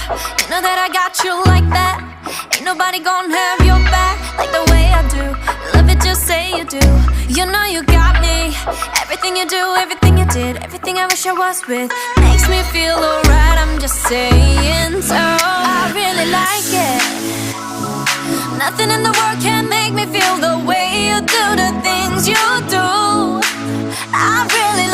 You know that I got you like that. Ain't nobody gonna have your back like the way I do. You love it, just say you do. You know you got me. Everything you do, everything you did, everything I wish I was with makes me feel alright, I'm just saying. So I really like it. Nothing in the world can make me feel the way you do the things you do. I really